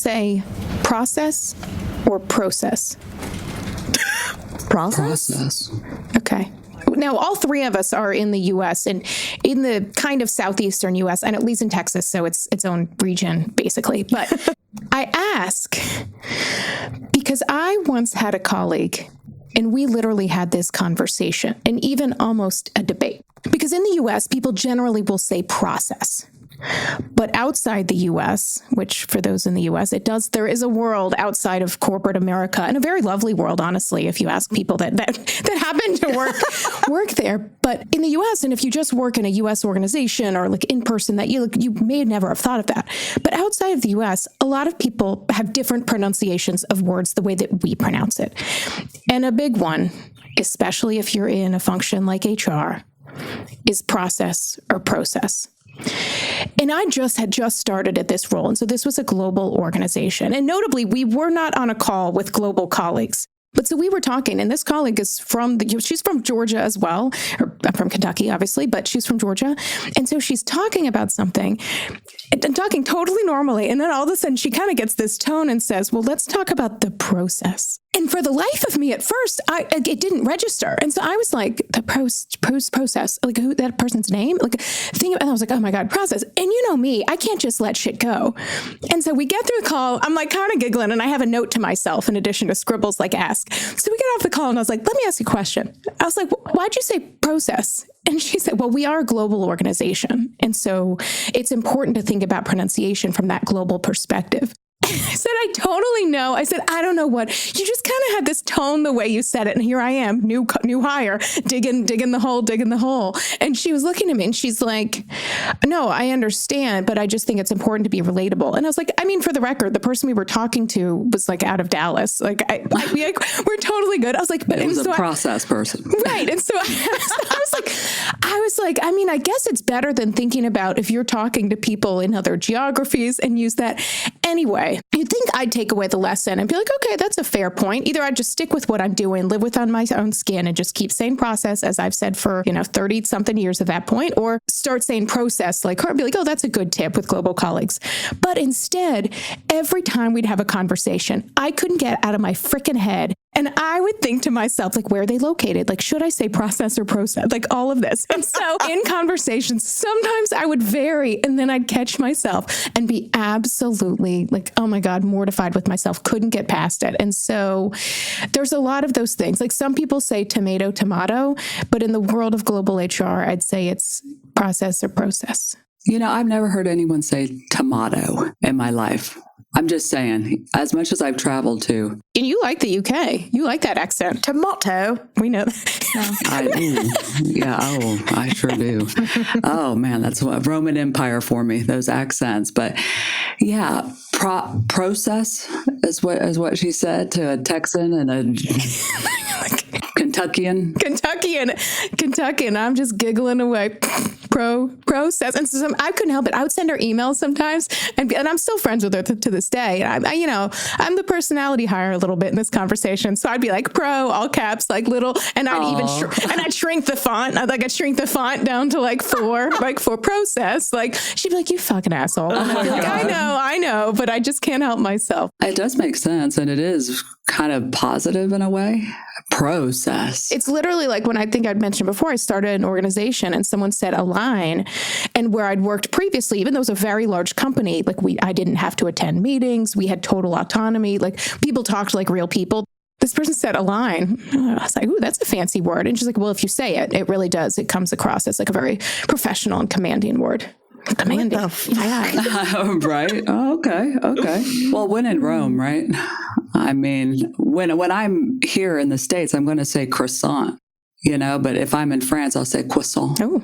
say process or process? Process. Okay. Now, all three of us are in the U.S. and in the kind of southeastern U.S. and at least in Texas, so it's its own region, basically. But I ask because I once had a colleague and we literally had this conversation and even almost a debate. Because in the U.S., people generally will say process. But outside the U.S., which for those in the U.S., there is a world outside of corporate America, and a very lovely world, honestly, if you ask people that happen to work there. But in the U.S., and if you just work in a U.S. organization or like in person, that you may never have thought of that. But outside of the U.S., a lot of people have different pronunciations of words the way that we pronounce it. And a big one, especially if you're in a function like HR, is process or process. And I had just started at this role. And so this was a global organization. And notably, we were not on a call with global colleagues. But so we were talking, and this colleague is she's from Georgia as well, or from Kentucky, obviously, but she's from Georgia. And so she's talking about something and talking totally normally. And then all of a sudden she kind of gets this tone and says, well, let's talk about the process. And for the life of me at first, it didn't register. And so I was like, the process, like who, that person's name? And I was like, oh my God, process. And you know me, I can't just let shit go. And so we get through the call, I'm like kind of giggling and I have a note to myself in addition to scribbles like ask. So we get off the call and I was like, let me ask you a question. I was like, why'd you say process? And she said, well, we are a global organization. And so it's important to think about pronunciation from that global perspective. I said, I totally know. I said, I don't know what. You just kind of had this tone the way you said it. And here I am, new hire, digging the hole. And she was looking at me and she's like, no, I understand, but I just think it's important to be relatable. And I was like, I mean, for the record, the person we were talking to was like out of Dallas. We're totally good. I was like, but it was a process person. Right. And so I was like, I mean, I guess it's better than thinking about if you're talking to people in other geographies and use that. Anyway, you'd think I'd take away the lesson and be like, okay, that's a fair point. Either I'd just stick with what I'm doing, live within my own skin and just keep saying process, as I've said for, 30 something years at that point, or start saying process like her and be like, oh, that's a good tip with global colleagues. But instead, every time we'd have a conversation, I couldn't get out of my freaking head. And I would think to myself, like, where are they located? Like, should I say process or process? Like all of this. And so in conversations, sometimes I would vary and then I'd catch myself and be absolutely like, oh my God, mortified with myself, couldn't get past it. And so there's a lot of those things. Like some people say tomato, but in the world of global HR, I'd say it's process or process. I've never heard anyone say tomato in my life. I'm just saying, as much as I've traveled to. And you like the UK. You like that accent. Tomato. We know that. I sure do. Oh, man, that's what Roman Empire for me, those accents. But yeah, process is what she said to a Texan and a Kentuckian. I'm just giggling away. Process. And so I couldn't help it. I would send her emails sometimes and I'm still friends with her to this day. I'm the personality hire a little bit in this conversation. So I'd be like all caps, like little, and I'd shrink the font. I'd shrink the font down to like 4 for process. Like she'd be like, you fucking asshole. And I'd be like, I know, but I just can't help myself. It does make sense. And it is kind of positive in a way. Process. It's literally like when I think I'd mentioned before, I started an organization and someone said align, and where I'd worked previously, even though it was a very large company, like I didn't have to attend meetings. We had total autonomy. Like people talked like real people. This person said align. I was like, ooh, that's a fancy word. And she's like, well, if you say it, it really does. It comes across as like a very professional and commanding word. Commanding. Right. Oh, okay. Well, when in Rome, right? I mean, when I'm here in the States, I'm going to say croissant, but if I'm in France, I'll say croissant. Oh,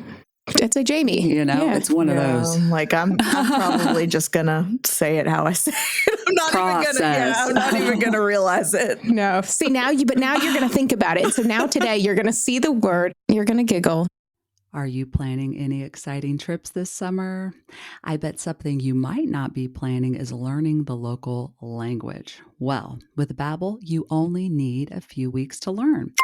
that's a Jamie. It's one of those. Like I'm probably just going to say it how I say it. I'm not even going to realize it. No. See, now you're going to think about it. And so now today you're going to see the word, you're going to giggle. Are you planning any exciting trips this summer? I bet something you might not be planning is learning the local language. Well, with Babbel, you only need a few weeks to learn.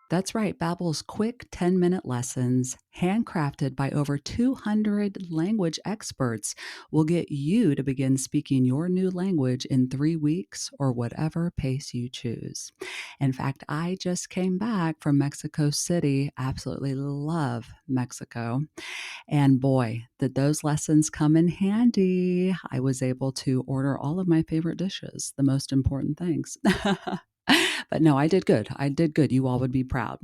That's right. Babbel's quick 10-minute lessons, handcrafted by over 200 language experts, will get you to begin speaking your new language in 3 weeks or whatever pace you choose. In fact, I just came back from Mexico City. Absolutely love Mexico. And boy, did those lessons come in handy. I was able to order all of my favorite dishes, the most important things. But no, I did good. I did good. You all would be proud.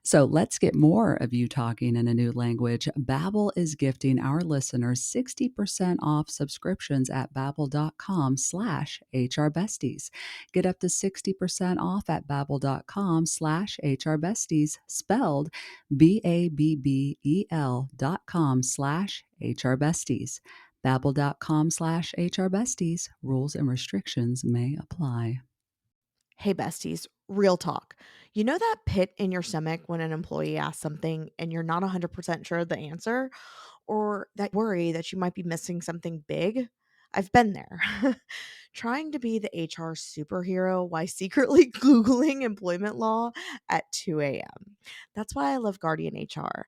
So let's get more of you talking in a new language. Babbel is gifting our listeners 60% off subscriptions at babbel.com/HRBesties. Get up to 60% off at babbel.com/HRBesties, spelled BABBEL.com/HRBesties. Babbel.com/HRBesties. Rules and restrictions may apply. Hey, besties, real talk. You know that pit in your stomach when an employee asks something and you're not 100% sure of the answer? Or that worry that you might be missing something big? I've been there. Trying to be the HR superhero while secretly Googling employment law at 2 a.m. That's why I love Guardian HR.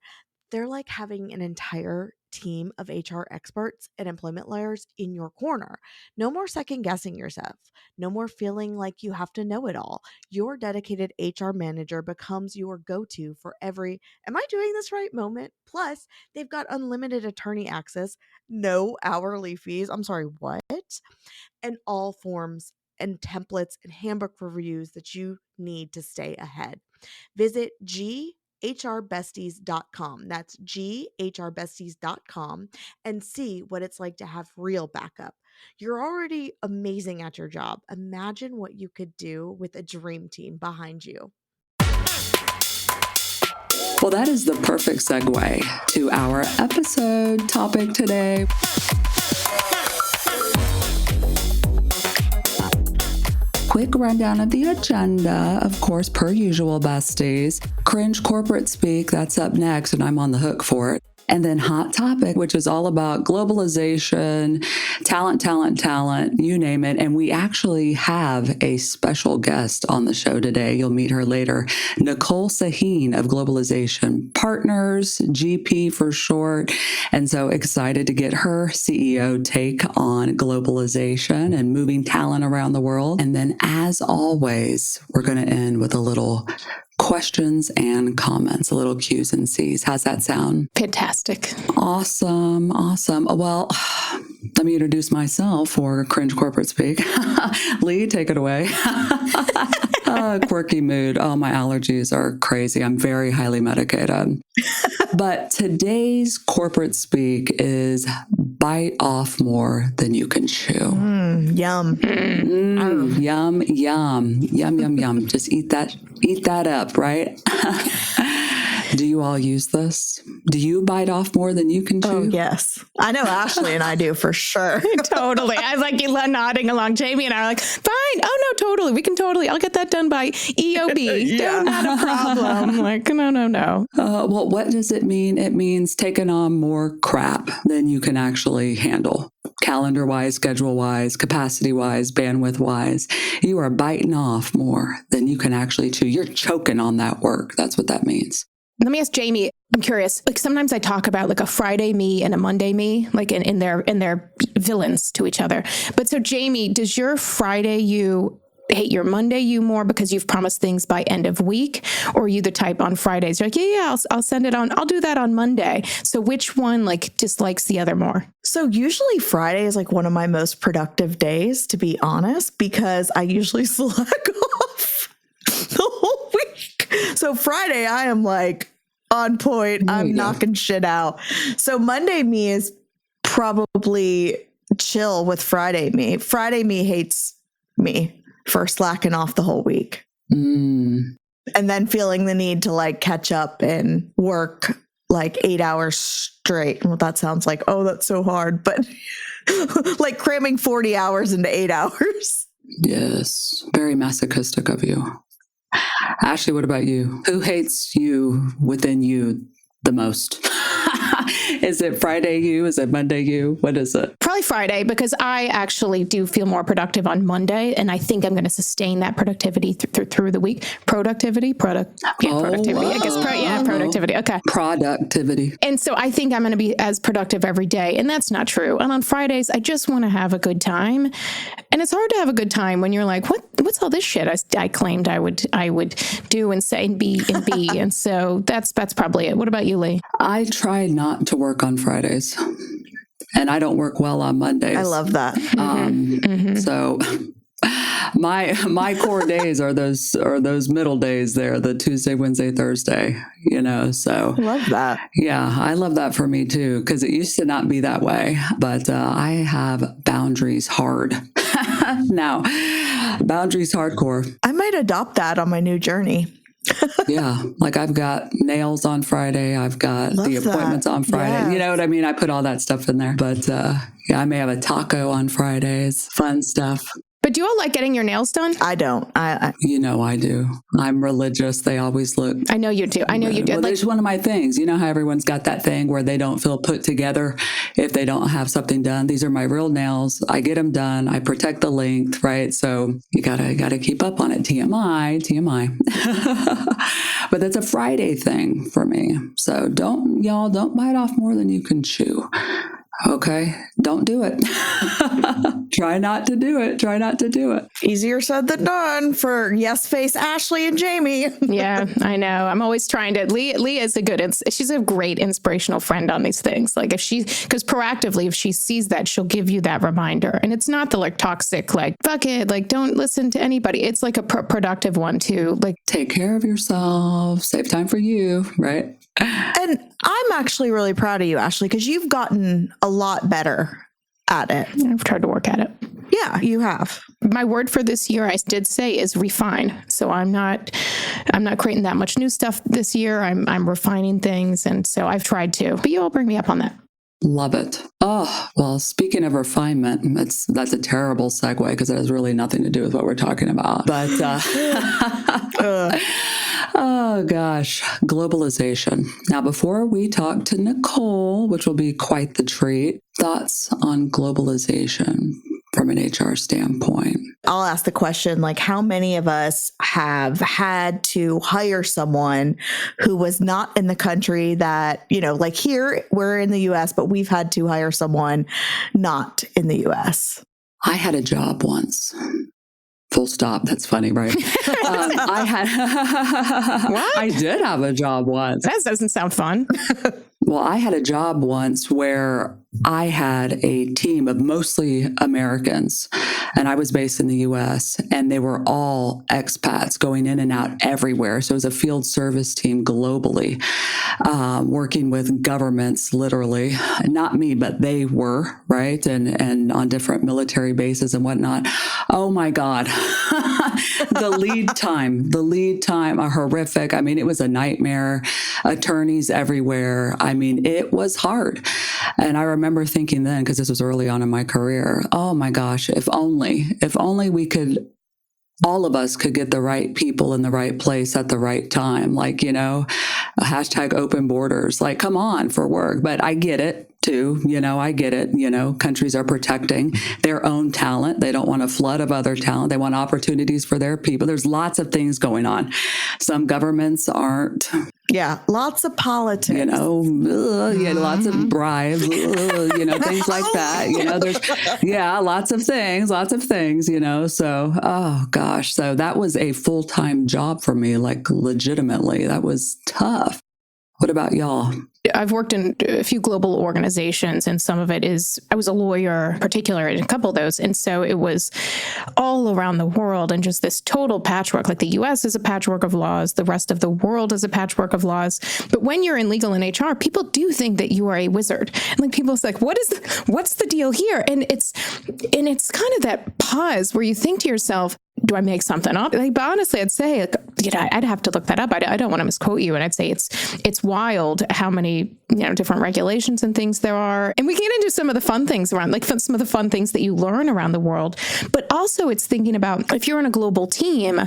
They're like having an entire team of HR experts and employment lawyers in your corner. No more second guessing yourself. No more feeling like you have to know it all. Your dedicated HR manager becomes your go to for every, am I doing this right moment? Plus, they've got unlimited attorney access, no hourly fees. I'm sorry, what? And all forms and templates and handbook reviews that you need to stay ahead. Visit GHRbesties.com. That's GHRbesties.com and see what it's like to have real backup. You're already amazing at your job. Imagine what you could do with a dream team behind you. Well, that is the perfect segue to our episode topic today. Quick rundown of the agenda, of course, per usual, besties. Cringe corporate speak, that's up next, and I'm on the hook for it. And then hot topic, which is all about globalization, talent, you name it. And we actually have a special guest on the show today. You'll meet her later. Nicole Sahin of Globalization Partners, GP for short. And so excited to get her CEO take on globalization and moving talent around the world. And then as always, we're going to end with a little questions and comments, a little Q's and C's. How's that sound? Fantastic. Awesome. Well, let me introduce myself for Cringe Corporate Speak. Lee, take it away. Quirky mood. Oh, my allergies are crazy. I'm very highly medicated. But today's corporate speak is bite off more than you can chew. Yum. Yum. Just eat that up, right? Do you all use this? Do you bite off more than you can chew? Oh, yes. I know Ashley and I do for sure. Totally. I was like nodding along. Jamie and I are like, fine. Oh, no, totally. We can totally. I'll get that done by EOB. Yeah. Not a problem. I'm like, no. Well, what does it mean? It means taking on more crap than you can actually handle. Calendar-wise, schedule-wise, capacity-wise, bandwidth-wise. You are biting off more than you can actually chew. You're choking on that work. That's what that means. Let me ask Jamie. I'm curious. Like sometimes I talk about like a Friday me and a Monday me, like in their villains to each other. But so Jamie, does your Friday you hate your Monday you more because you've promised things by end of week, or are you the type on Fridays you're like, I'll send it on. I'll do that on Monday. So which one like dislikes the other more? So usually Friday is like one of my most productive days, to be honest, because I usually slack off the whole week. So Friday, I am like on point. I'm knocking shit out. So Monday me is probably chill with Friday me. Friday me hates me for slacking off the whole week. And then feeling the need to like catch up and work like 8 hours straight. Well, that sounds like, oh, that's so hard, but like cramming 40 hours into 8 hours. Yes. Very masochistic of you. Ashley, what about you? Who hates you within you the most? Is it Friday you? Is it Monday you? What is it? Probably Friday, because I actually do feel more productive on Monday, and I think I'm going to sustain that productivity through the week. Productivity. I guess. Productivity. Okay. Productivity. And so I think I'm going to be as productive every day, and that's not true. And on Fridays, I just want to have a good time, and it's hard to have a good time when you're like, what's all this shit I claimed I would do and say and be, and so that's probably it. What about you, Lee? I try not to work on Fridays, and I don't work well on Mondays. I love that. So my core days are those middle days there, the Tuesday, Wednesday, Thursday, so Love that. yeah, I love that for me too, because it used to not be that way, but I have boundaries hard now. Boundaries hardcore. I might adopt that on my new journey. Yeah, like I've got nails on Friday, I've got Love the appointments that. on Friday. Yes. You know what I mean? I put all that stuff in there, but yeah, I may have a taco on Fridays. Fun stuff. But do you all like getting your nails done? I don't. I I do. I'm religious. They always look. I know you do. Well, it's one of my things. You know how everyone's got that thing where they don't feel put together if they don't have something done. These are my real nails. I get them done. I protect the length, right? So you gotta keep up on it. TMI. But that's a Friday thing for me. So don't bite off more than you can chew. Okay, don't do it. Try not to do it. easier said than done for yes face Ashley and Jamie. Yeah, I know. I'm always trying to. Lee is she's a great inspirational friend on these things. Like because proactively, if she sees that, she'll give you that reminder. And it's not the like toxic, like, fuck it, like don't listen to anybody. It's like a productive one too. Like, take care of yourself, save time for you, right? And I'm actually really proud of you, Ashley, because you've gotten a lot better at it. I've tried to work at it. Yeah, you have. My word for this year, I did say, is refine. So I'm not creating that much new stuff this year. I'm refining things, and so I've tried to. But you all bring me up on that. Love it. Oh, well, speaking of refinement, that's a terrible segue because it has really nothing to do with what we're talking about. But oh gosh, globalization. Now, before we talk to Nicole, which will be quite the treat, thoughts on globalization from an HR standpoint? I'll ask the question, like, how many of us have had to hire someone who was not in the country that, like here, we're in the US, but we've had to hire someone not in the US? I had a job once. Full stop. That's funny, right? I did have a job once. That doesn't sound fun. Well, I had a job once where I had a team of mostly Americans, and I was based in the U.S., and they were all expats going in and out everywhere. So it was a field service team globally, working with governments, literally. Not me, but they were, right? And on different military bases and whatnot. Oh my God. The lead time, are horrific. I mean, it was a nightmare. Attorneys everywhere. I mean, it was hard. And I remember thinking then, because this was early on in my career, oh my gosh, if only all of us could get the right people in the right place at the right time. Like, hashtag open borders, like, come on for work. But I get it too. I get it. Countries are protecting their own talent. They don't want a flood of other talent. They want opportunities for their people. There's lots of things going on. Some governments aren't. Yeah, lots of politics. Lots of bribes, things like that. There's, lots of things, So, oh gosh. So that was a full-time job for me, like legitimately. That was tough. What about y'all? I've worked in a few global organizations, and some of it is, I was a lawyer in particular in a couple of those. And so it was all around the world and just this total patchwork. Like the US is a patchwork of laws. The rest of the world is a patchwork of laws. But when you're in legal and HR, people do think that you are a wizard. And like people's like, what's the deal here? And it's kind of that pause where you think to yourself, do I make something up? Like, but honestly, I'd say, like, I'd have to look that up. I don't want to misquote you. And I'd say it's wild how many, different regulations and things there are. And we can get into some of the fun things around, like some of the fun things that you learn around the world. But also it's thinking about if you're in a global team.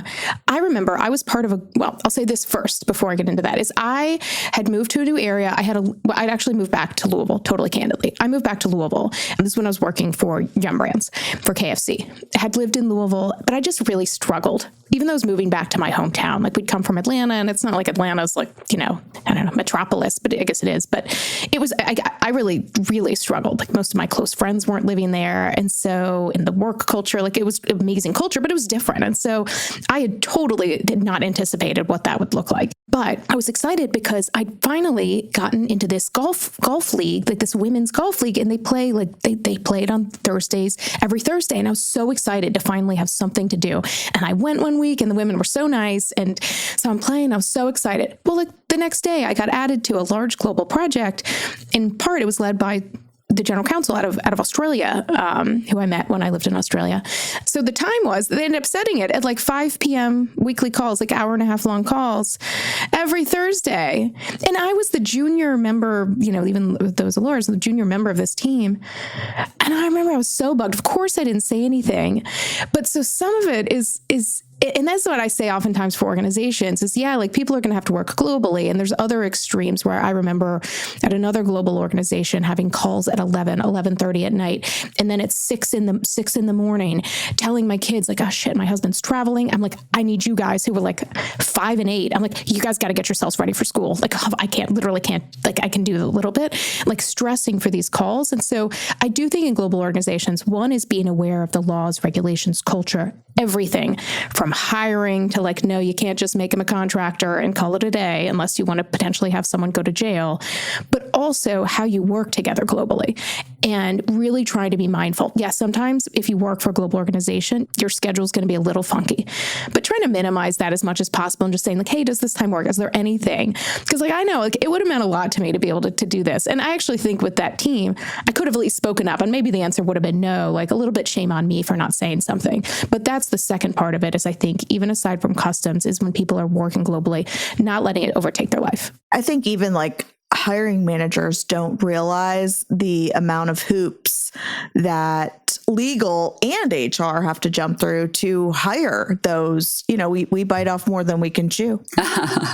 I remember I was part of I'll say this first before I get into that, is I had moved to a new area. I'd actually moved back to Louisville, totally candidly. I moved back to Louisville. And this is when I was working for Yum Brands for KFC. I had lived in Louisville, but I just really struggled. Even though I was moving back to my hometown, like we'd come from Atlanta, and it's not like Atlanta's like, I don't know, metropolis, but I guess it is. But it was, I really, really struggled. Like most of my close friends weren't living there. And so in the work culture, like it was amazing culture, but it was different. And so I had totally did not anticipated what that would look like. But I was excited because I'd finally gotten into this golf league, like this women's golf league, and they play they played on Thursdays, every Thursday. And I was so excited to finally have something to do. And I went one week and the women were so nice. And so I'm playing, I was so excited. Well, like the next day I got added to a large global project. In part, it was led by the general counsel out of Australia, who I met when I lived in Australia. So the time was, they ended up setting it at like 5 p.m. weekly calls, like hour and a half long calls every Thursday. And I was the junior member, even with those lawyers, the junior member of this team. And I remember I was so bugged. Of course I didn't say anything, but so some of it is and that's what I say oftentimes for organizations is, like people are going to have to work globally. And there's other extremes where I remember at another global organization having calls at 11:30 at night. And then at 6 in the morning, telling my kids like, oh shit, my husband's traveling. I'm like, I need you guys who were like 5 and 8. I'm like, you guys got to get yourselves ready for school. Like literally can't, like I can do a little bit, like stressing for these calls. And so I do think in global organizations, one is being aware of the laws, regulations, culture, everything from hiring to like, no, you can't just make them a contractor and call it a day unless you want to potentially have someone go to jail, but also how you work together globally and really try to be mindful. Yeah, sometimes if you work for a global organization, your schedule is going to be a little funky, but trying to minimize that as much as possible and just saying like, hey, does this time work? Is there anything? Because like, I know like it would have meant a lot to me to be able to do this. And I actually think with that team, I could have at least spoken up and maybe the answer would have been no, like a little bit shame on me for not saying something. But that's the second part of it is I think even aside from customs is when people are working globally, not letting it overtake their life. I think even like hiring managers don't realize the amount of hoops that legal and HR have to jump through to hire those. We bite off more than we can chew.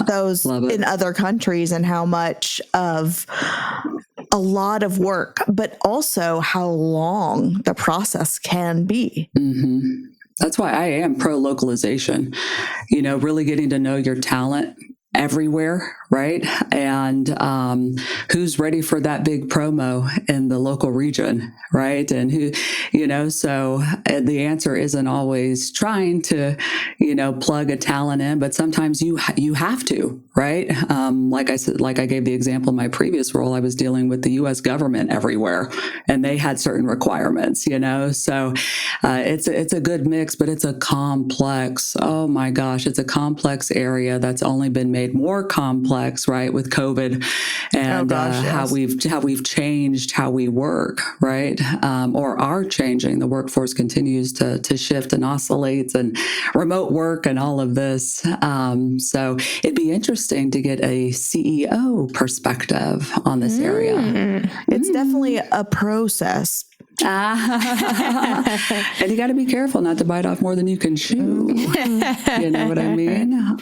Those in other countries and how much of a lot of work, but also how long the process can be. Mm-hmm. That's why I am pro localization, really getting to know your talent everywhere, right? And who's ready for that big promo in the local region, right? And who, so the answer isn't always trying to, plug a talent in, but sometimes you have to, right? Like I said, like I gave the example in my previous role, I was dealing with the U.S. government everywhere, and they had certain requirements, so it's a good mix, but it's a complex. Oh my gosh, it's a complex area that's only been made more complex, right, with COVID and how we've changed how we work, right, or are changing. The workforce continues to shift and oscillates, and remote work and all of this. So it'd be interesting to get a CEO perspective on this area. It's definitely a process. And you got to be careful not to bite off more than you can chew. You know what I mean?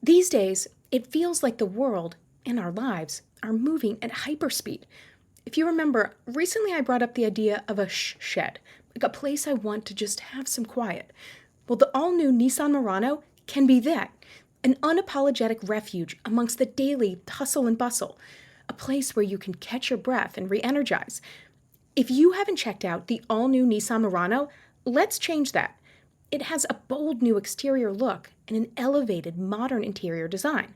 These days, it feels like the world and our lives are moving at hyperspeed. If you remember, recently I brought up the idea of a shed, like a place I want to just have some quiet. Well, the all-new Nissan Murano can be that, an unapologetic refuge amongst the daily hustle and bustle, a place where you can catch your breath and re-energize. If you haven't checked out the all-new Nissan Murano, let's change that. It has a bold new exterior look and an elevated modern interior design.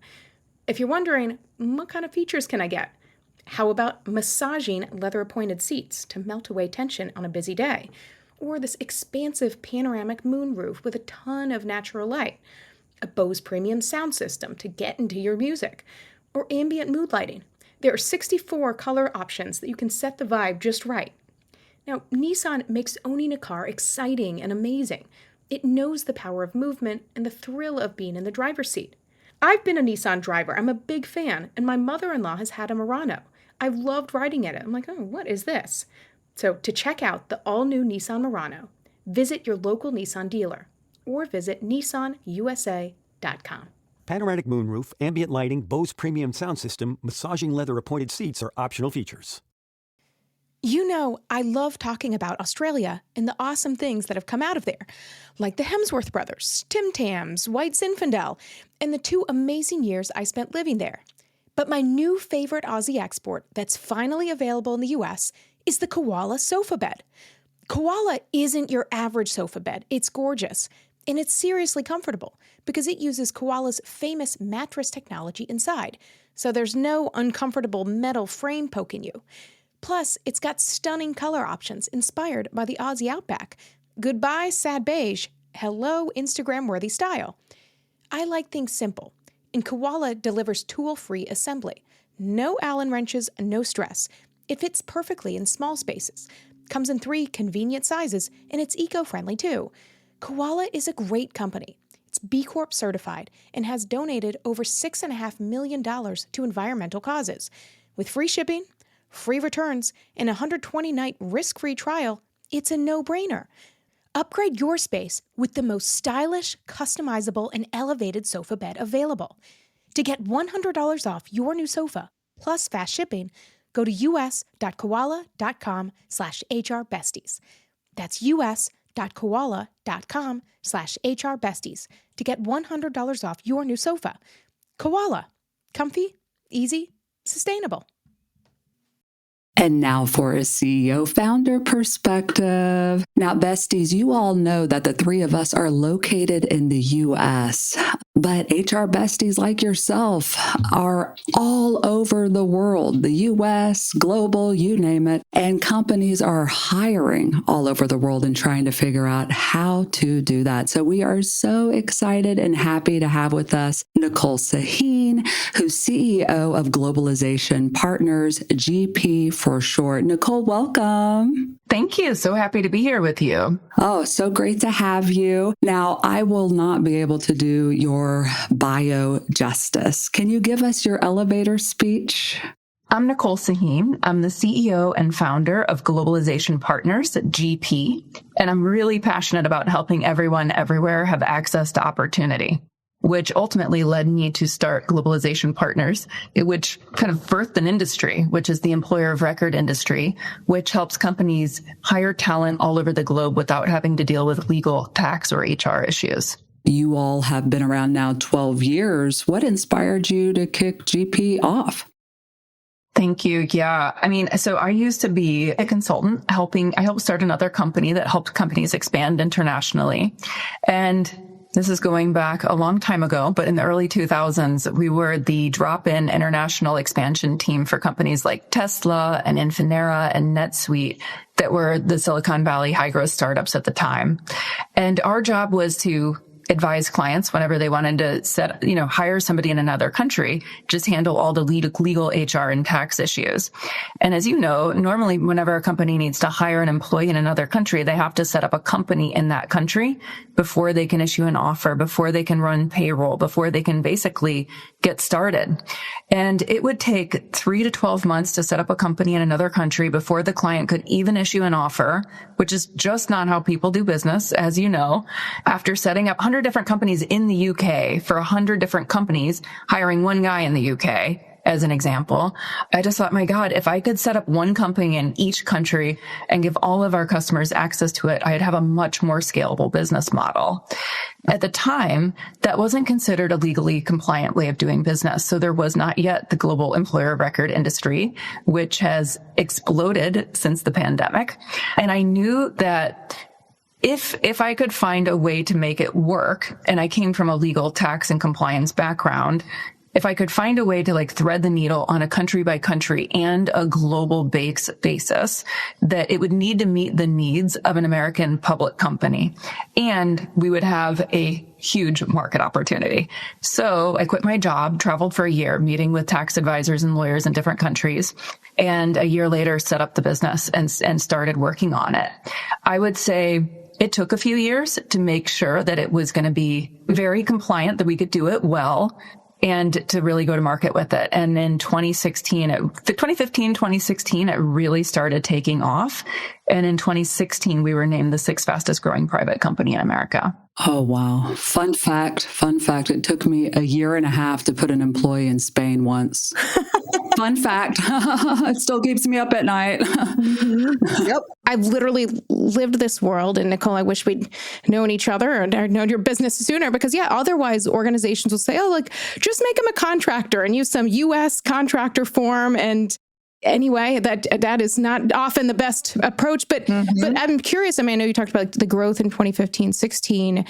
If you're wondering, what kind of features can I get? How about massaging leather-appointed seats to melt away tension on a busy day? Or this expansive panoramic moonroof with a ton of natural light? A Bose premium sound system to get into your music? Or ambient mood lighting? There are 64 color options that you can set the vibe just right. Now, Nissan makes owning a car exciting and amazing. It knows the power of movement and the thrill of being in the driver's seat. I've been a Nissan driver. I'm a big fan, and my mother-in-law has had a Murano. I've loved riding in it. I'm like, oh, what is this? So to check out the all-new Nissan Murano, visit your local Nissan dealer or visit nissanusa.com. Panoramic moonroof, ambient lighting, Bose premium sound system, massaging leather appointed seats are optional features. You know, I love talking about Australia and the awesome things that have come out of there, like the Hemsworth brothers, Tim Tams, White Zinfandel, and the 2 amazing years I spent living there. But my new favorite Aussie export that's finally available in the US is the Koala sofa bed. Koala isn't your average sofa bed. It's gorgeous, and it's seriously comfortable because it uses Koala's famous mattress technology inside, so there's no uncomfortable metal frame poking you. Plus, it's got stunning color options inspired by the Aussie Outback. Goodbye, sad beige. Hello, Instagram-worthy style. I like things simple, and Koala delivers tool-free assembly. No Allen wrenches, no stress. It fits perfectly in small spaces, comes in 3 convenient sizes, and it's eco-friendly too. Koala is a great company. It's B Corp certified and has donated over $6.5 million to environmental causes. With free shipping, free returns, and a 120-night risk-free trial, it's a no-brainer. Upgrade your space with the most stylish, customizable, and elevated sofa bed available. To get $100 off your new sofa, plus fast shipping, go to us.koala.com/HRBesties. That's us.koala.com/HRBesties to get $100 off your new sofa. Koala. Comfy, easy, sustainable. And now for a CEO founder perspective. Now, besties, you all know that the 3 of us are located in the US, but HR besties like yourself are all over the world, the US, global, you name it. And companies are hiring all over the world and trying to figure out how to do that. So we are so excited and happy to have with us Nicole Sahin, who's CEO of Globalization Partners, GP for short. Nicole, welcome. Thank you. So happy to be here with you. Oh, so great to have you. Now, I will not be able to do your bio justice. Can you give us your elevator speech? I'm Nicole Sahin. I'm the CEO and founder of Globalization Partners, GP, and I'm really passionate about helping everyone everywhere have access to opportunity, which ultimately led me to start Globalization Partners, which kind of birthed an industry, which is the employer of record industry, which helps companies hire talent all over the globe without having to deal with legal, tax, or HR issues. You all have been around now 12 years. What inspired you to kick GP off? Thank you. Yeah. So I used to be a consultant I helped start another company that helped companies expand internationally. And this is going back a long time ago, but in the early 2000s, we were the drop-in international expansion team for companies like Tesla and Infinera and NetSuite that were the Silicon Valley high-growth startups at the time. And our job was to advise clients whenever they wanted to hire somebody in another country, just handle all the legal HR and tax issues. And as you know, normally whenever a company needs to hire an employee in another country, they have to set up a company in that country before they can issue an offer, before they can run payroll, before they can basically get started. And it would take 3 to 12 months to set up a company in another country before the client could even issue an offer, which is just not how people do business, as you know. After setting up 100 different companies in the UK for 100 different companies, hiring one guy in the UK, as an example, I just thought, my God, if I could set up one company in each country and give all of our customers access to it, I'd have a much more scalable business model. At the time, that wasn't considered a legally compliant way of doing business. So there was not yet the global employer of record industry, which has exploded since the pandemic. And I knew that if I could find a way to make it work, and I came from a legal, tax, and compliance background, if I could find a way to like thread the needle on a country by country and a global basis, that it would need to meet the needs of an American public company, and we would have a huge market opportunity. So I quit my job, traveled for a year, meeting with tax advisors and lawyers in different countries, and a year later set up the business and started working on it. I would say it took a few years to make sure that it was going to be very compliant, that we could do it well, and to really go to market with it. And in 2015, 2016, it really started taking off. And in 2016, we were named the 6th fastest growing private company in America. Oh, wow. Fun fact. It took me a year and a half to put an employee in Spain once. Fun fact. It still keeps me up at night. Yep. I've literally lived this world. And Nicole, I wish we'd known each other or known your business sooner, because otherwise organizations will say, oh, like, just make him a contractor and use some US contractor form. And anyway, that is not often the best approach, but I'm curious. I mean, I know you talked about like the growth in 2015, 16,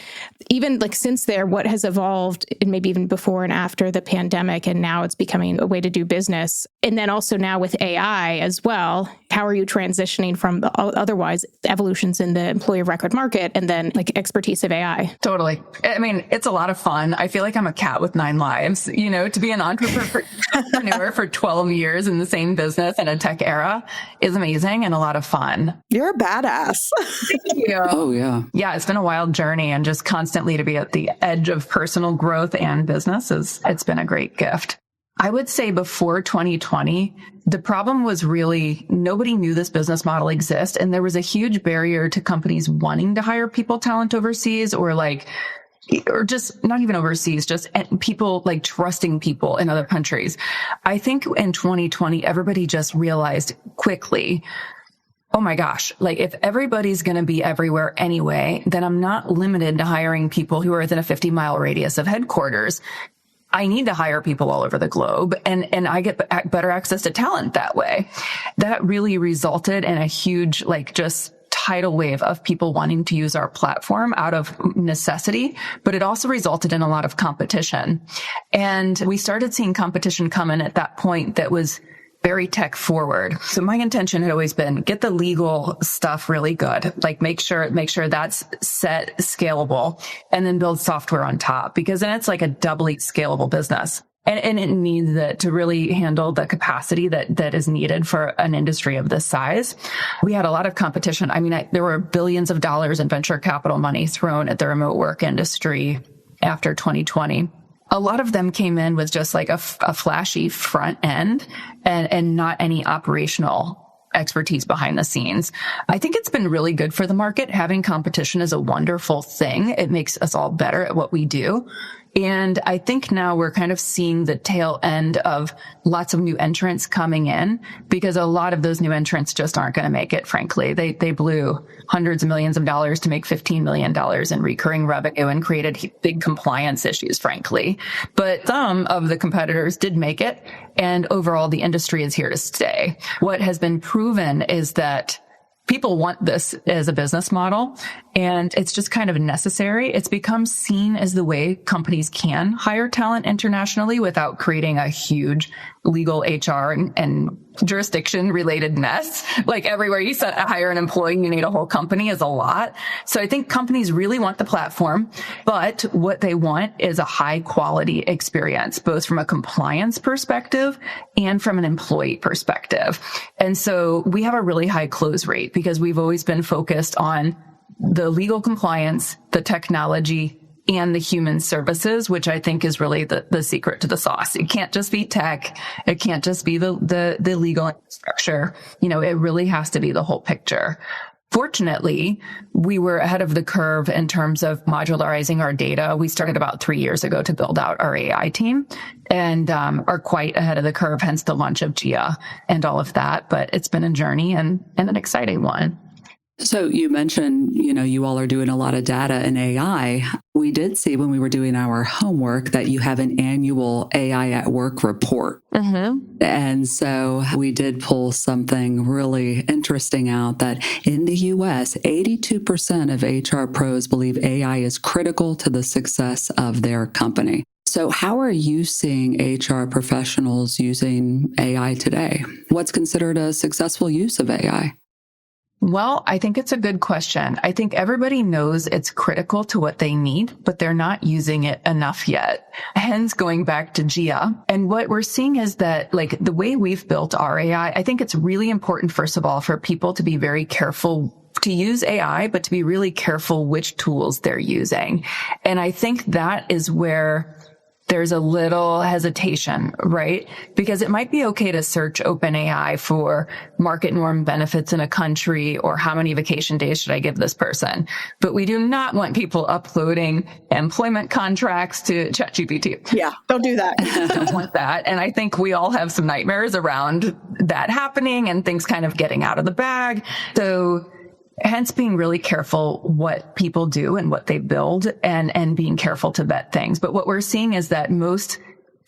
even like since there, what has evolved, and maybe even before and after the pandemic, and now it's becoming a way to do business. And then also now with AI as well, how are you transitioning from otherwise evolutions in the employee of record market and then like expertise of AI? Totally. I mean, it's a lot of fun. I feel like I'm a cat with 9 lives, to be an entrepreneur for 12 years in the same business in a tech era is amazing and a lot of fun. You're a badass. Thank you. Oh, yeah. Yeah, it's been a wild journey, and just constantly to be at the edge of personal growth and business it's been a great gift. I would say before 2020, the problem was really nobody knew this business model exists, and there was a huge barrier to companies wanting to hire talent overseas, or just not even overseas, just people like trusting people in other countries. I think in 2020, everybody just realized quickly, oh my gosh, like if everybody's going to be everywhere anyway, then I'm not limited to hiring people who are within a 50-mile radius of headquarters. I need to hire people all over the globe, and I get better access to talent that way. That really resulted in a huge, just tidal wave of people wanting to use our platform out of necessity, but it also resulted in a lot of competition. And we started seeing competition come in at that point that was very tech forward. So my intention had always been get the legal stuff really good, like make sure that's set, scalable, and then build software on top, because then it's like a doubly scalable business. And it needs it to really handle the capacity that is needed for an industry of this size. We had a lot of competition. I mean, there were billions of dollars in venture capital money thrown at the remote work industry after 2020. A lot of them came in with just like a flashy front end and not any operational expertise behind the scenes. I think it's been really good for the market. Having competition is a wonderful thing. It makes us all better at what we do. And I think now we're kind of seeing the tail end of lots of new entrants coming in, because a lot of those new entrants just aren't going to make it, frankly. They blew hundreds of millions of dollars to make $15 million in recurring revenue and created big compliance issues, frankly. But some of the competitors did make it, and overall the industry is here to stay. What has been proven is that people want this as a business model, and it's just kind of necessary. It's become seen as the way companies can hire talent internationally without creating a huge legal HR and jurisdiction related mess. Like everywhere you hire an employee, you need a whole company is a lot. So I think companies really want the platform, but what they want is a high quality experience, both from a compliance perspective and from an employee perspective. And so we have a really high close rate because we've always been focused on the legal compliance, the technology, and the human services, which I think is really the secret to the sauce. It can't just be tech. It can't just be the legal infrastructure. It really has to be the whole picture. Fortunately, we were ahead of the curve in terms of modularizing our data. We started about 3 years ago to build out our AI team and are quite ahead of the curve, hence the launch of Gia and all of that. But it's been a journey and an exciting one. So you mentioned, you all are doing a lot of data and AI. We did see when we were doing our homework that you have an annual AI at Work report. Mm-hmm. And so we did pull something really interesting out that in the US, 82% of HR pros believe AI is critical to the success of their company. So, how are you seeing HR professionals using AI today? What's considered a successful use of AI? Well, I think it's a good question. I think everybody knows it's critical to what they need, but they're not using it enough yet. Hence, going back to Gia. And what we're seeing is that, like, the way we've built our AI, I think it's really important, first of all, for people to be very careful to use AI, but to be really careful which tools they're using. And I think that is where there's a little hesitation, right? Because it might be okay to search OpenAI for market norm benefits in a country or how many vacation days should I give this person. But we do not want people uploading employment contracts to ChatGPT. Yeah, don't do that. Don't want that. And I think we all have some nightmares around that happening and things kind of getting out of the bag. So hence being really careful what people do and what they build and being careful to vet things. But what we're seeing is that most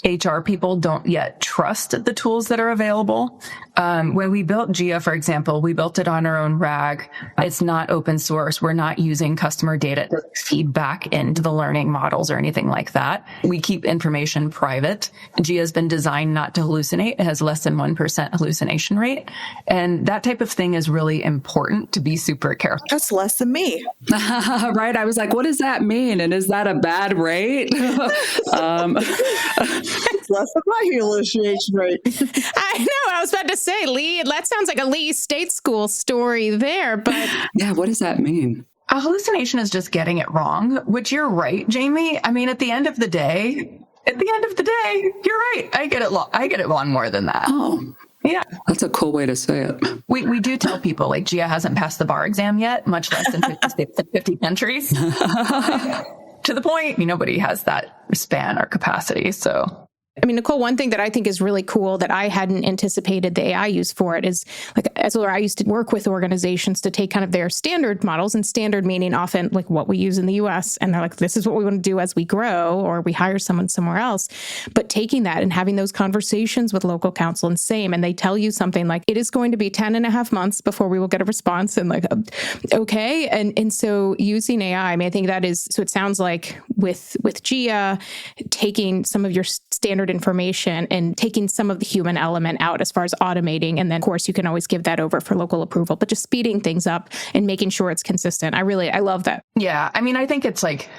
HR people don't yet trust the tools that are available. When we built Gia, for example, we built it on our own RAG. It's not open source. We're not using customer data to feed back into the learning models or anything like that. We keep information private. Gia has been designed not to hallucinate. It has less than 1% hallucination rate. And that type of thing is really important to be super careful. That's less than me. Right? I was like, what does that mean? And is that a bad rate? It's less than my hallucination rate. I know. I was about to say, Lee, that sounds like a Lee State School story there, but Yeah, what does that mean? A hallucination is just getting it wrong, which you're right, Jamie. I mean, at the end of the day, you're right. I get it wrong more than that. Oh, Yeah. that's a cool way to say it. We do tell people, like, Gia hasn't passed the bar exam yet, much less in 50 countries. To the point, nobody has that span or capacity. So, I mean, Nicole, one thing that I think is really cool that I hadn't anticipated the AI use for it is, like, as where I used to work with organizations to take kind of their standard models, and standard meaning often like what we use in the US. And they're like, this is what we want to do as we grow, or we hire someone somewhere else. But taking that and having those conversations with local counsel and same, and they tell you something like, it is going to be 10 and a half months before we will get a response. And like, okay. And so using AI, I mean, I think that is, so it sounds like with Gia, taking some of your standard information and taking some of the human element out as far as automating. And then, of course, you can always give that over for local approval, but just speeding things up and making sure it's consistent. I love that. yeah, I mean, I think it's like,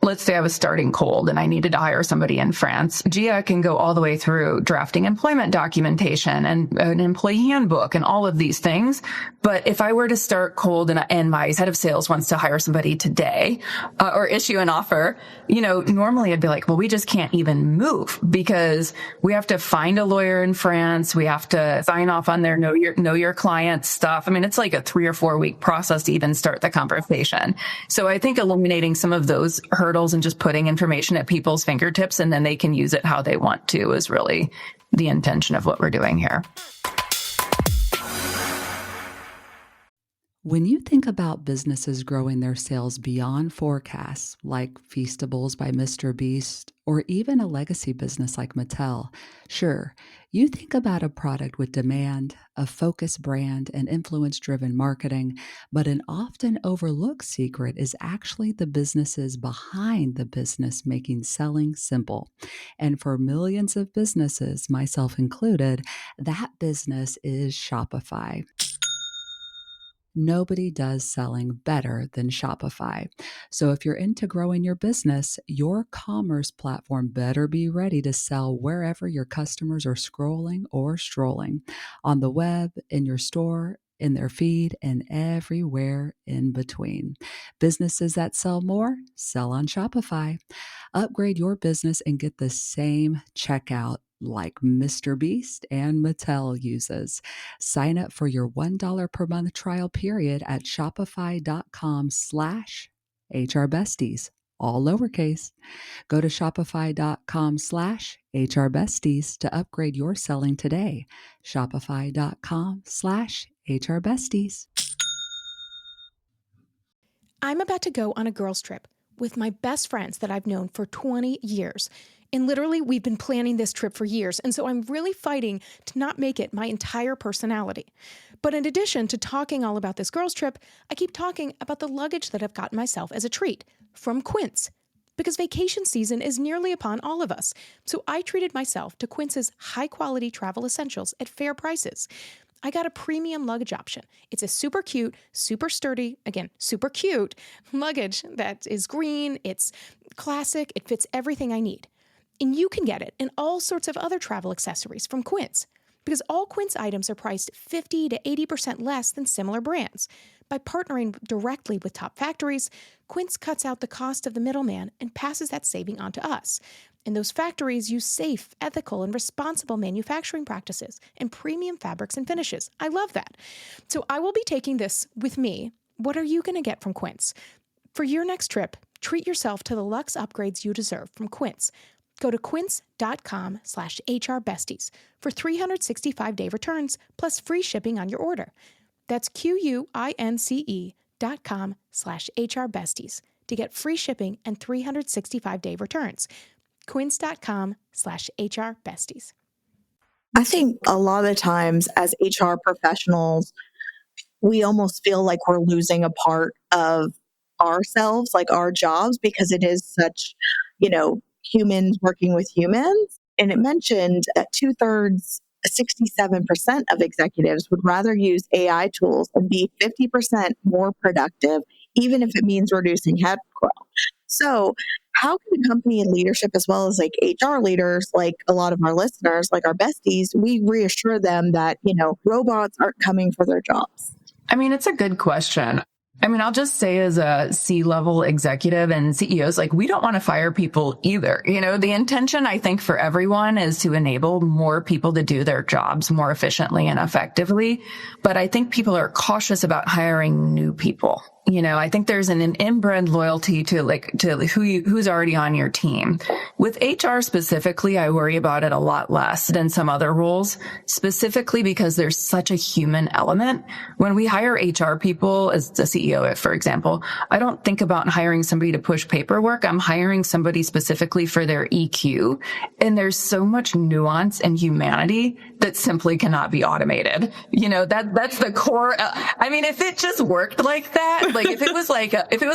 let's say I was starting cold and I needed to hire somebody in France. Gia can go all the way through drafting employment documentation and an employee handbook and all of these things. But if I were to start cold and my head of sales wants to hire somebody today or issue an offer, normally I'd be like, well, we just can't even move because we have to find a lawyer in France. We have to sign off on their know your client stuff. I mean, it's like a 3 or 4 week process to even start the conversation. So I think eliminating some of those hurdles and just putting information at people's fingertips and then they can use it how they want to is really the intention of what we're doing here. When you think about businesses growing their sales beyond forecasts, like Feastables by Mr. Beast, or even a legacy business like Mattel, sure, you think about a product with demand, a focused brand, and influence-driven marketing, but an often overlooked secret is actually the businesses behind the business making selling simple. And for millions of businesses, myself included, that business is Shopify. Nobody does selling better than Shopify. So if you're into growing your business, your commerce platform better be ready to sell wherever your customers are scrolling or strolling, on the web, in your store, in their feed, and everywhere in between. Businesses that sell more, sell on Shopify. Upgrade your business and get the same checkout like Mr. Beast and Mattel uses. Sign up for your $1 per month trial period at shopify.com/HRBesties, all lowercase. Go to shopify.com/HRBesties to upgrade your selling today. Shopify.com/HRBesties. I'm about to go on a girls' trip with my best friends that I've known for 20 years. And literally, we've been planning this trip for years. And so I'm really fighting to not make it my entire personality. But in addition to talking all about this girls' trip, I keep talking about the luggage that I've gotten myself as a treat from Quince. because vacation season is nearly upon all of us. So I treated myself to Quince's high-quality travel essentials at fair prices. I got a premium luggage option. It's a super cute, super sturdy, again, super cute luggage that is green, it's classic, it fits everything I need. And you can get it in all sorts of other travel accessories from Quince, because all Quince items are priced 50 to 80% less than similar brands. By partnering directly with top factories, Quince cuts out the cost of the middleman and passes that saving on to us. And those factories use safe, ethical, and responsible manufacturing practices and premium fabrics and finishes. I love that. So I will be taking this with me. What are you going to get from Quince? For your next trip, treat yourself to the luxe upgrades you deserve from Quince. Go to quince.com/HRBesties for 365-day returns plus free shipping on your order. That's QUINCE.com/HRBesties to get free shipping and 365-day returns. Quince.com/HRBesties. I think a lot of the times as HR professionals, we almost feel like we're losing a part of ourselves, like our jobs, because it is such, humans working with humans. And it mentioned that 2/3, 67% of executives would rather use AI tools and be 50% more productive, even if it means reducing headcount. So how can a company in leadership, as well as like HR leaders, like a lot of our listeners, like our besties, we reassure them that, robots aren't coming for their jobs? I mean, it's a good question. I mean, I'll just say as a C-level executive and CEOs, we don't want to fire people either. The intention, I think, for everyone is to enable more people to do their jobs more efficiently and effectively. But I think people are cautious about hiring new people. I think there's an inbred loyalty to who's already on your team. With HR specifically, I worry about it a lot less than some other roles, specifically because there's such a human element. When we hire HR people as the CEO, for example, I don't think about hiring somebody to push paperwork. I'm hiring somebody specifically for their EQ. And there's so much nuance and humanity that simply cannot be automated. That's the core. If it just worked like that, if it was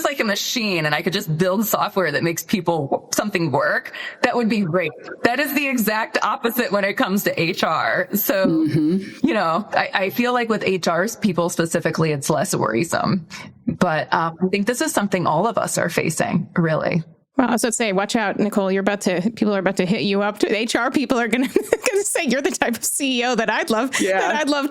like a machine and I could just build software that makes something work, that would be great. That is the exact opposite when it comes to HR. So, I feel like with HR people specifically, it's less worrisome. But I think this is something all of us are facing, really. Well, I was going to say, watch out, Nicole. People are about to hit you up. HR people are going to say you're the type of CEO that I'd love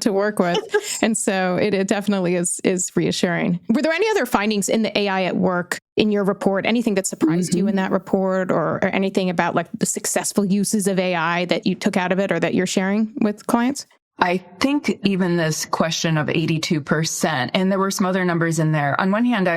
to work with. And so it definitely is reassuring. Were there any other findings in the AI at work in your report? Anything that surprised you in that report, or anything about the successful uses of AI that you took out of it or that you're sharing with clients? I think even this question of 82%, and there were some other numbers in there. On one hand,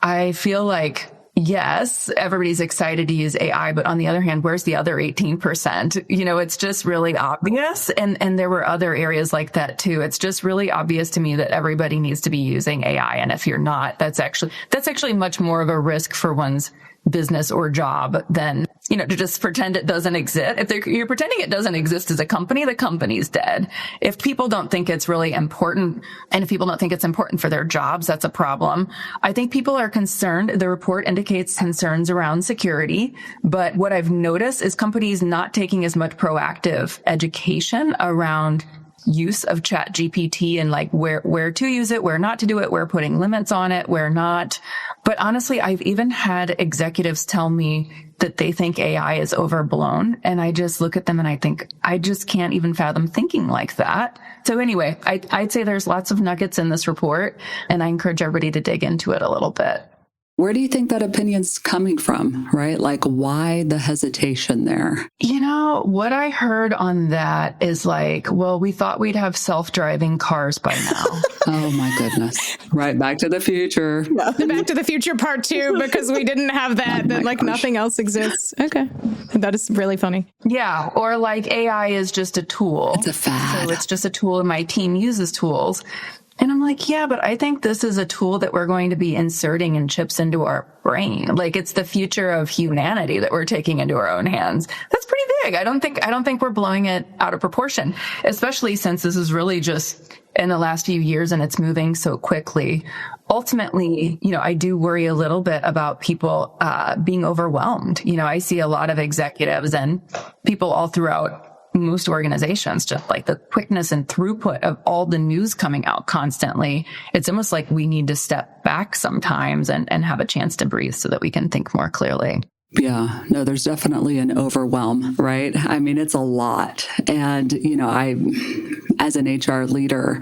I feel like, yes, everybody's excited to use AI, but on the other hand, where's the other 18%? It's just really obvious. And there were other areas like that too. It's just really obvious to me that everybody needs to be using AI. And if you're not, that's actually much more of a risk for one's business or job than, to just pretend it doesn't exist. If you're pretending it doesn't exist as a company, the company's dead. If people don't think it's really important, and if people don't think it's important for their jobs, that's a problem. I think people are concerned. The report indicates concerns around security, but what I've noticed is companies not taking as much proactive education around use of ChatGPT and where to use it, where not to do it, where putting limits on it, where not. But honestly, I've even had executives tell me that they think AI is overblown. And I just look at them and I think, I just can't even fathom thinking like that. So anyway, I'd say there's lots of nuggets in this report, and I encourage everybody to dig into it a little bit. Where do you think that opinion's coming from, right? Why the hesitation there? What I heard on that is we thought we'd have self-driving cars by now. Oh my goodness. Right. Back to the Future. The Back to the Future Part 2, because we didn't have that, nothing else exists. Okay. That is really funny. Yeah. Or AI is just a tool. It's a fad. So it's just a tool and my team uses tools. And I'm yeah, but I think this is a tool that we're going to be inserting in chips into our brain. It's the future of humanity that we're taking into our own hands. That's pretty big. I don't think we're blowing it out of proportion, especially since this is really just in the last few years and it's moving so quickly. Ultimately, I do worry a little bit about people being overwhelmed. I see a lot of executives and people all throughout most organizations, just like the quickness and throughput of all the news coming out constantly. It's almost like we need to step back sometimes and have a chance to breathe so that we can think more clearly. Yeah, no, there's definitely an overwhelm, right? I mean, it's a lot. And, as an HR leader,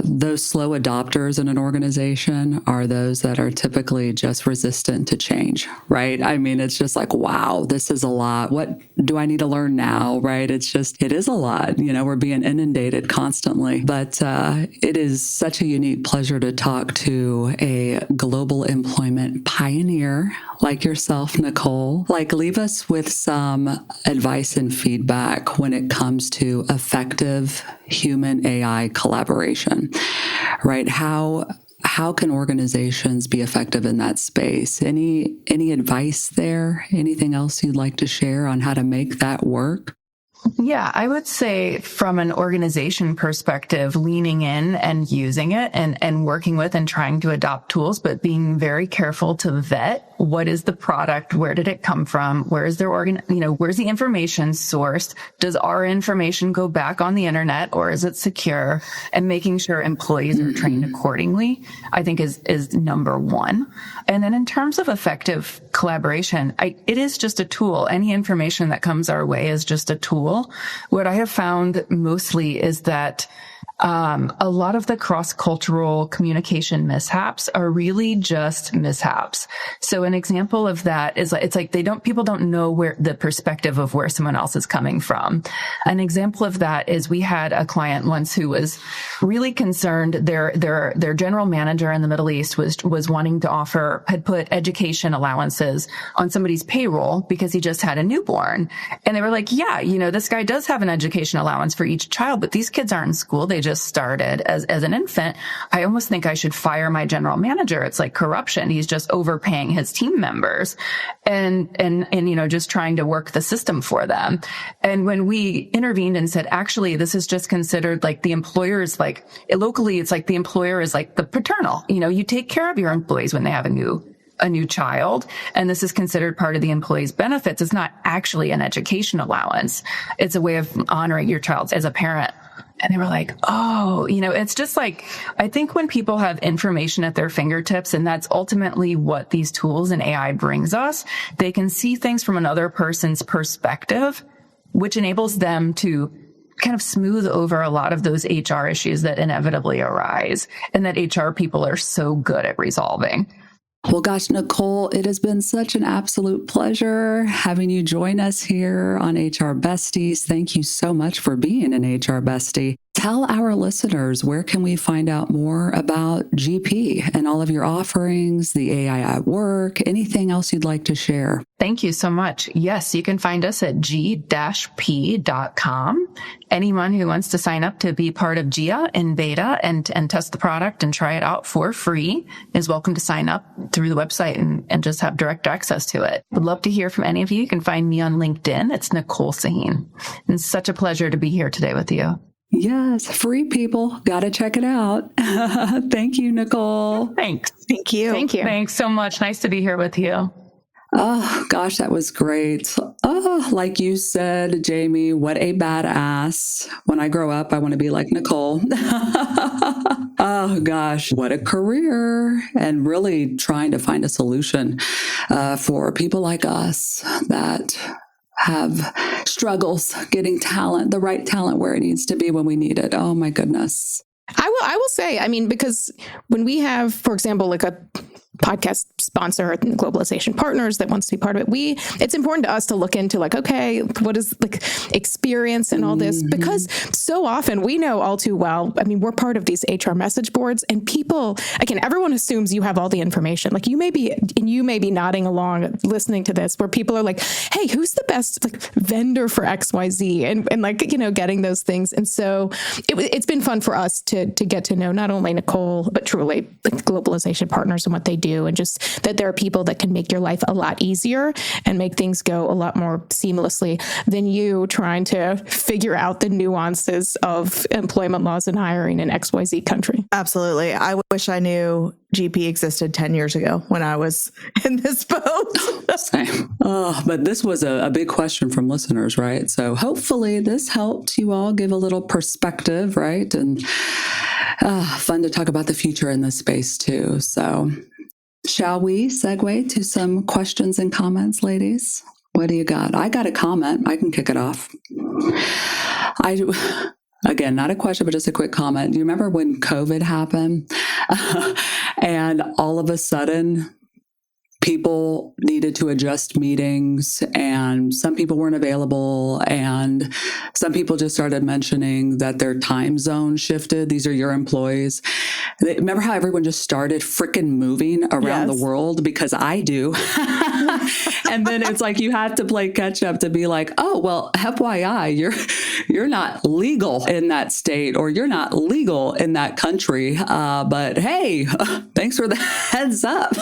those slow adopters in an organization are those that are typically just resistant to change, right? I mean, it's just like, wow, this is a lot. What do I need to learn now, right? It is a lot. We're being inundated constantly. But it is such a unique pleasure to talk to a global employment pioneer like yourself, Nicole. Leave us with some advice and feedback when it comes to effective human AI collaboration, right? How can organizations be effective in that space? Any advice there? Anything else you'd like to share on how to make that work? Yeah, I would say from an organization perspective, leaning in and using it and working with and trying to adopt tools, but being very careful to vet what is the product, where did it come from, where is their where's the information sourced? Does our information go back on the internet or is it secure? And making sure employees are trained accordingly, I think is number one. And then in terms of effective collaboration, it is just a tool. Any information that comes our way is just a tool. What I have found mostly is that a lot of the cross-cultural communication mishaps are really just mishaps. So an example of that is it's like people don't know where the perspective of where someone else is coming from. An example of that is we had a client once who was really concerned. Their general manager in the Middle East was wanting to had put education allowances on somebody's payroll because he just had a newborn. And they were like, yeah, this guy does have an education allowance for each child, but these kids aren't in school. They just started as an infant. I almost think I should fire my general manager. It's like corruption. He's just overpaying his team members and just trying to work the system for them. And when we intervened and said, actually, this is just considered like the employer's locally, it's like the employer is like the paternal, you take care of your employees when they have a new child, and this is considered part of the employee's benefits. It's not actually an education allowance. It's a way of honoring your child as a parent. And they were like, oh, it's just like, I think when people have information at their fingertips, and that's ultimately what these tools and AI brings us, they can see things from another person's perspective, which enables them to kind of smooth over a lot of those HR issues that inevitably arise and that HR people are so good at resolving. Well, gosh, Nicole, it has been such an absolute pleasure having you join us here on HR Besties. Thank you so much for being an HR Bestie. Tell our listeners, where can we find out more about GP and all of your offerings, the AI at work, anything else you'd like to share? Thank you so much. Yes, you can find us at g-p.com. Anyone who wants to sign up to be part of GIA in beta and test the product and try it out for free is welcome to sign up through the website and just have direct access to it. Would love to hear from any of you. You can find me on LinkedIn. It's Nicole Sahin. It's such a pleasure to be here today with you. Yes, free people. Got to check it out. Thank you, Nicole. Thanks. Thank you. Thank you. Thanks so much. Nice to be here with you. Oh, gosh, that was great. Oh, like you said, Jamie, what a badass. When I grow up, I want to be like Nicole. Oh, gosh, what a career. And really trying to find a solution for people like us that have struggles getting talent, the right talent where it needs to be when we need it. Oh, my goodness. I will say, because when we have, for example, like a podcast sponsor, Globalization Partners, that wants to be part of it, it's important to us to look into okay, what is experience and all this, because so often we know all too well, we're part of these HR message boards, and people, again, everyone assumes you have all the information. You may be nodding along, listening to this, where people are like, hey, who's the best vendor for XYZ? And getting those things. And so it's been fun for us to get to know not only Nicole, but truly Globalization Partners and what they do, and just that there are people that can make your life a lot easier and make things go a lot more seamlessly than you trying to figure out the nuances of employment laws and hiring in XYZ country. Absolutely. I wish I knew GP existed 10 years ago when I was in this boat. Same. Oh, but this was a big question from listeners, right? So hopefully this helped you all give a little perspective, right? And fun to talk about the future in this space too. So shall we segue to some questions and comments, ladies? What do you got? I got a comment. I can kick it off. Again, not a question, but just a quick comment. Do you remember when COVID happened and all of a sudden people needed to adjust meetings and some people weren't available and some people just started mentioning that their time zone shifted? These are your employees. Remember how everyone just started freaking moving around the world? Because I do. And then it's like you had to play catch up to be like, oh, well, FYI, you're not legal in that state or you're not legal in that country. But hey, thanks for the heads up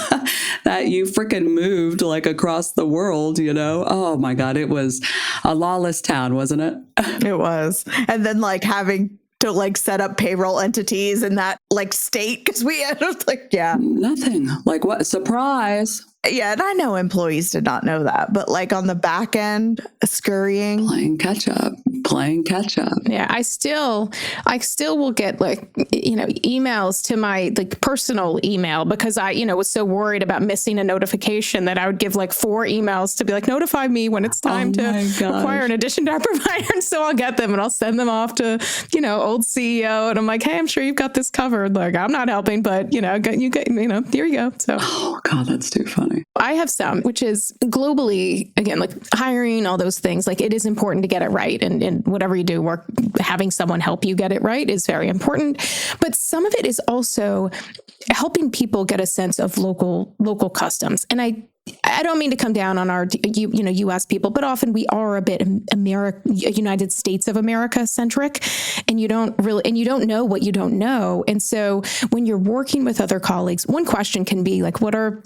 that you freaking moved like across the world, you know? Oh my God, it was a lawless town, wasn't it? It was. And then like having to like set up payroll entities in that like state because we had like, nothing. Like what? Surprise. Yeah, and I know employees did not know that, but like on the back end, scurrying. Playing catch up. Yeah, I still will get like, emails to my like personal email because I, was so worried about missing a notification that I would give like 4 emails to be like, notify me when it's time to acquire an addition to our provider. And so I'll get them and I'll send them off to, old CEO. And I'm like, hey, I'm sure you've got this covered. Like, I'm not helping, but here you go. So, oh God, that's too funny. I have some, which is globally, again, like hiring, all those things, like it is important to get it right. And whatever you do, having someone help you get it right is very important. But some of it is also helping people get a sense of local customs. And I don't mean to come down on our, U.S. people, but often we are a bit United States of America centric, and you don't know what you don't know. And so when you're working with other colleagues, one question can be like, what are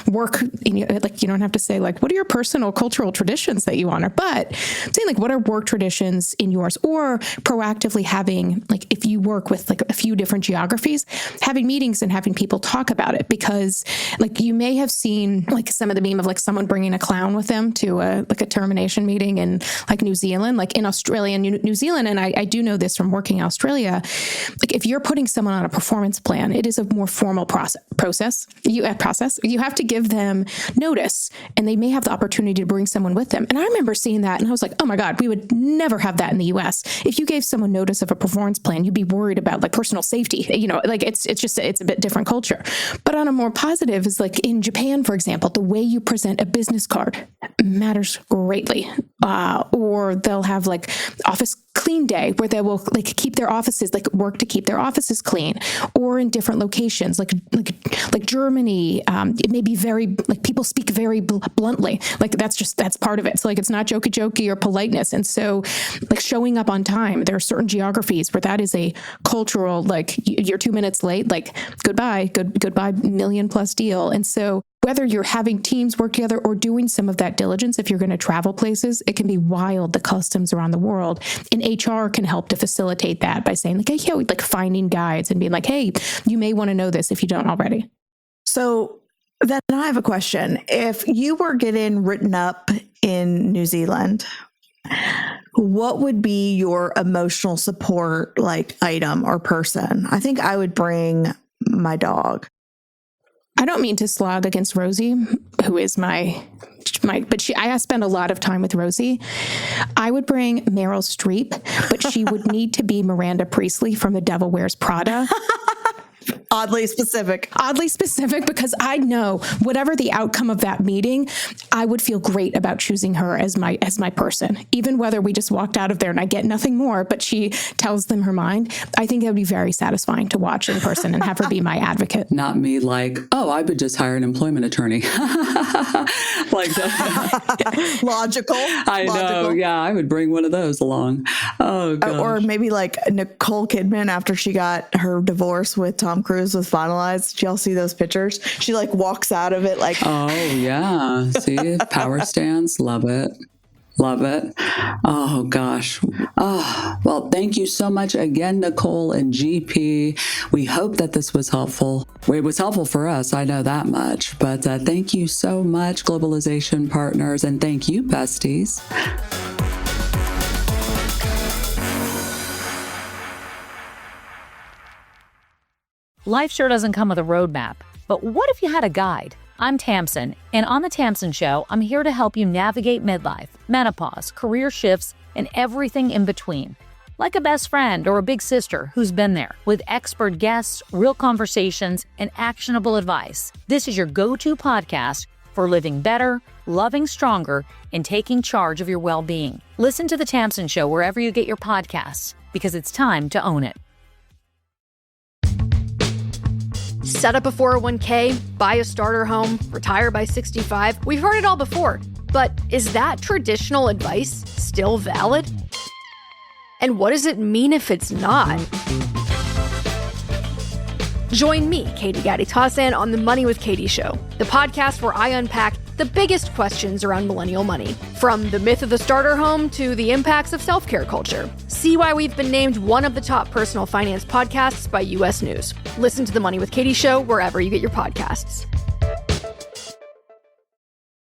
work, like you don't have to say like, what are your personal cultural traditions that you honor, but saying like, what are work traditions in yours, or proactively having, like, if you work with like a few different geographies, having meetings and having people talk about it, because like you may have seen like some of the meme of like someone bringing a clown with them to a termination meeting in like New Zealand, like in Australia and New Zealand. And I do know this from working in Australia. Like if you're putting someone on a performance plan, it is a more formal process. You have to give them notice, and they may have the opportunity to bring someone with them. And I remember seeing that and I was like, oh my God, we would never have that in the US. If you gave someone notice of a performance plan, you'd be worried about like personal safety, like it's a bit different culture. But on a more positive is like in Japan, for example, the way you present a business card matters greatly. Or they'll have like office clean day where they will like keep their offices, like work to keep their offices clean, or in different locations, like Germany. It may be very like people speak very bluntly, like that's part of it. So like it's not jokey or politeness. And so like showing up on time, there are certain geographies where that is a cultural, like you're 2 minutes late, like goodbye $1,000,000+ deal. And so whether you're having teams work together or doing some of that diligence, if you're going to travel places, it can be wild, the customs around the world. And HR can help to facilitate that by saying like, hey, like finding guides and being like, hey, you may want to know this if you don't already. So then I have a question. If you were getting written up in New Zealand, what would be your emotional support like item or person? I think I would bring my dog. I don't mean to slog against Rosie, who is I spend a lot of time with Rosie. I would bring Meryl Streep, but she would need to be Miranda Priestley from The Devil Wears Prada. Oddly specific, because I know whatever the outcome of that meeting, I would feel great about choosing her as my person. Even whether we just walked out of there and I get nothing more, but she tells them her mind, I think it would be very satisfying to watch in person and have her be my advocate. Not me like, oh, I would just hire an employment attorney. Like that. Logical. I know. Yeah, I would bring one of those along. Oh, gosh. Or maybe like Nicole Kidman after she got her divorce with Tom Cruise photos was finalized. Did y'all see those pictures? She like walks out of it like, Oh, yeah. See, power stance. Love it. Love it. Oh, gosh. Oh, well, thank you so much again, Nicole and GP. We hope that this was helpful. It was helpful for us. I know that much. But thank you so much, Globalization Partners. And thank you, Besties. Life sure doesn't come with a roadmap, but what if you had a guide? I'm Tamsin, and on The Tamsin Show, I'm here to help you navigate midlife, menopause, career shifts, and everything in between. Like a best friend or a big sister who's been there, with expert guests, real conversations, and actionable advice. This is your go-to podcast for living better, loving stronger, and taking charge of your well-being. Listen to The Tamsin Show wherever you get your podcasts, because it's time to own it. Set up a 401k, buy a starter home, retire by 65. We've heard it all before, but is that traditional advice still valid? And what does it mean if it's not? Join me, Katie Gatti-Tassan, on the Money with Katie Show, the podcast where I unpack the biggest questions around millennial money, from the myth of the starter home to the impacts of self-care culture. See why we've been named one of the top personal finance podcasts by U.S. News. Listen to the Money with Katie Show wherever you get your podcasts.